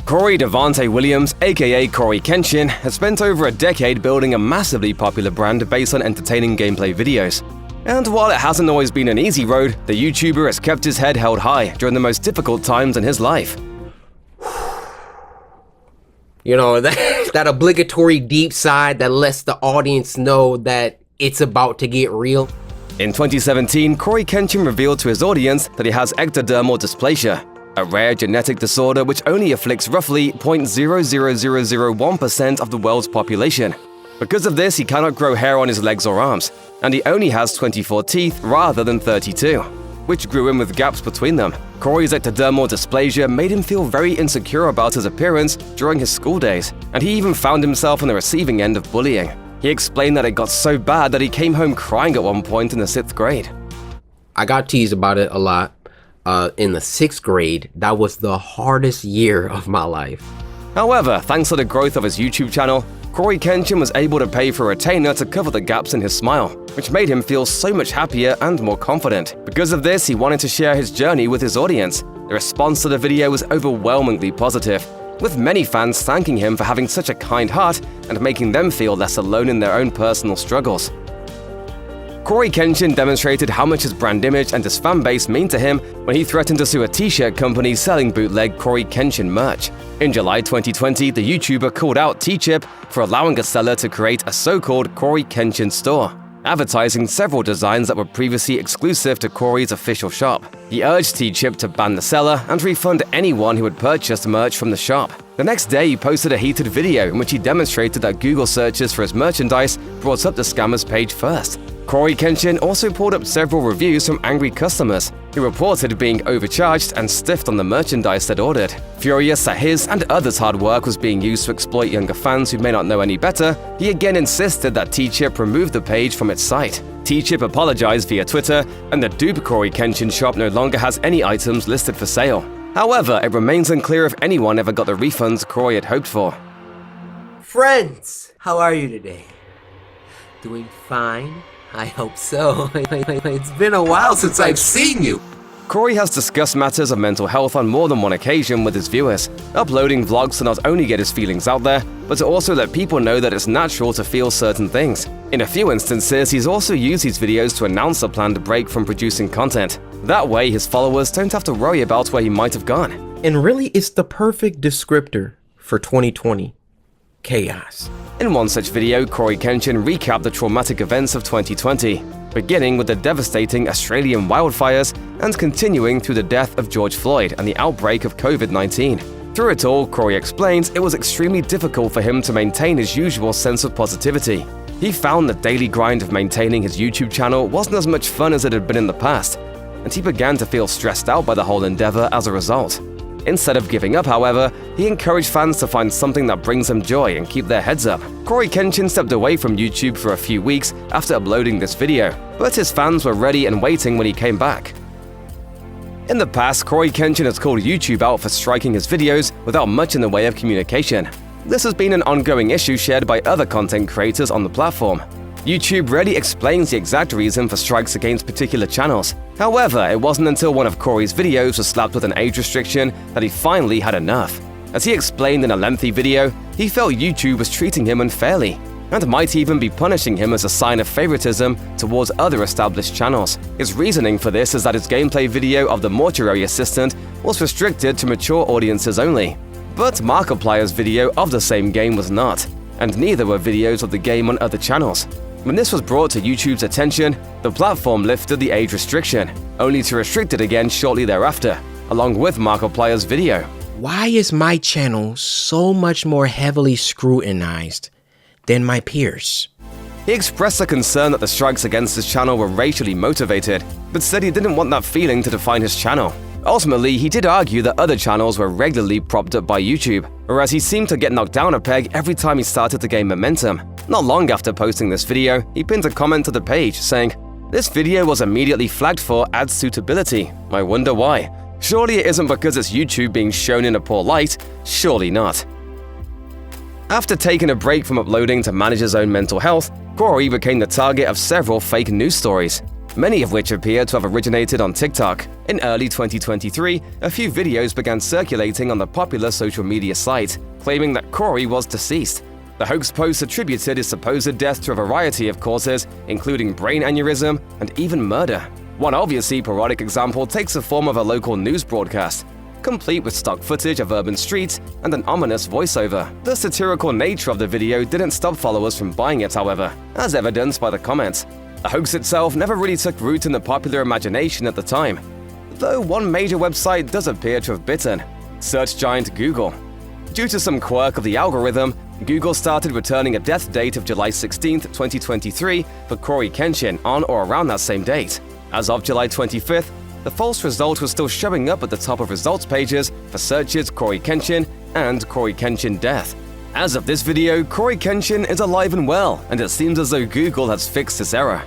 Cory Devante Williams, a.k.a. CoryxKenshin, has spent over a decade building a massively popular brand based on entertaining gameplay videos. And while it hasn't always been an easy road, the YouTuber has kept his head held high during the most difficult times in his life. You know, that obligatory deep sigh that lets the audience know that it's about to get real. In 2017, CoryxKenshin revealed to his audience that he has ectodermal dysplasia, a rare genetic disorder which only afflicts roughly 0.00001% of the world's population. Because of this, he cannot grow hair on his legs or arms, and he only has 24 teeth rather than 32, which grew in with gaps between them. Cory's ectodermal dysplasia made him feel very insecure about his appearance during his school days, and he even found himself on the receiving end of bullying. He explained that it got so bad that he came home crying at one point in the 6th grade. I got teased about it a lot. In the 6th grade, that was the hardest year of my life. However, thanks to the growth of his YouTube channel, CoryxKenshin was able to pay for a retainer to cover the gaps in his smile, which made him feel so much happier and more confident. Because of this, he wanted to share his journey with his audience. The response to the video was overwhelmingly positive, with many fans thanking him for having such a kind heart and making them feel less alone in their own personal struggles. CoryxKenshin demonstrated how much his brand image and his fan base mean to him when he threatened to sue a t-shirt company selling bootleg CoryxKenshin merch. In July 2020, the YouTuber called out T-Chip for allowing a seller to create a so-called CoryxKenshin store, advertising several designs that were previously exclusive to Cory's official shop. He urged T-Chip to ban the seller and refund anyone who had purchased merch from the shop. The next day, he posted a heated video in which he demonstrated that Google searches for his merchandise brought up the scammer's page first. CoryxKenshin also pulled up several reviews from angry customers who reported being overcharged and stiffed on the merchandise they'd ordered. Furious that his and others' hard work was being used to exploit younger fans who may not know any better, he again insisted that T-Chip remove the page from its site. T-Chip apologized via Twitter, and the dupe CoryxKenshin shop no longer has any items listed for sale. However, it remains unclear if anyone ever got the refunds Cory had hoped for. Friends, how are you today? Doing fine? I hope so. It's been a while since I've seen you. Cory has discussed matters of mental health on more than one occasion with his viewers, uploading vlogs to not only get his feelings out there, but to also let people know that it's natural to feel certain things. In a few instances, he's also used these videos to announce a planned break from producing content. That way, his followers don't have to worry about where he might have gone. And really, it's the perfect descriptor for 2020. Chaos. In one such video, CoryxKenshin recapped the traumatic events of 2020, beginning with the devastating Australian wildfires and continuing through the death of George Floyd and the outbreak of COVID-19. Through it all, Cory explains it was extremely difficult for him to maintain his usual sense of positivity. He found the daily grind of maintaining his YouTube channel wasn't as much fun as it had been in the past, and he began to feel stressed out by the whole endeavor as a result. Instead of giving up, however, he encouraged fans to find something that brings them joy and keep their heads up. CoryxKenshin stepped away from YouTube for a few weeks after uploading this video, but his fans were ready and waiting when he came back. In the past, CoryxKenshin has called YouTube out for striking his videos without much in the way of communication. This has been an ongoing issue shared by other content creators on the platform. YouTube rarely explains the exact reason for strikes against particular channels. However, it wasn't until one of Cory's videos was slapped with an age restriction that he finally had enough. As he explained in a lengthy video, he felt YouTube was treating him unfairly, and might even be punishing him as a sign of favoritism towards other established channels. His reasoning for this is that his gameplay video of the mortuary assistant was restricted to mature audiences only. But Markiplier's video of the same game was not, and neither were videos of the game on other channels. When this was brought to YouTube's attention, the platform lifted the age restriction, only to restrict it again shortly thereafter, along with Markiplier's video. Why is my channel so much more heavily scrutinized than my peers? He expressed a concern that the strikes against his channel were racially motivated, but said he didn't want that feeling to define his channel. Ultimately, he did argue that other channels were regularly propped up by YouTube, whereas he seemed to get knocked down a peg every time he started to gain momentum. Not long after posting this video, he pinned a comment to the page saying, "This video was immediately flagged for ad suitability. I wonder why. Surely it isn't because it's YouTube being shown in a poor light. Surely not." After taking a break from uploading to manage his own mental health, Cory became the target of several fake news stories. many of which appear to have originated on TikTok. In early 2023, a few videos began circulating on the popular social media site, claiming that Cory was deceased. The hoax posts attributed his supposed death to a variety of causes, including brain aneurysm and even murder. One obviously parodic example takes the form of a local news broadcast, complete with stock footage of urban streets and an ominous voiceover. The satirical nature of the video didn't stop followers from buying it, however, as evidenced by the comments. The hoax itself never really took root in the popular imagination at the time, though one major website does appear to have bitten: search giant Google. Due to some quirk of the algorithm, Google started returning a death date of July 16, 2023 for CoryKenshin on or around that same date. As of July 25th, the false result was still showing up at the top of results pages for searches CoryKenshin and CoryKenshin death. As of this video, CoryKenshin is alive and well, and it seems as though Google has fixed this error.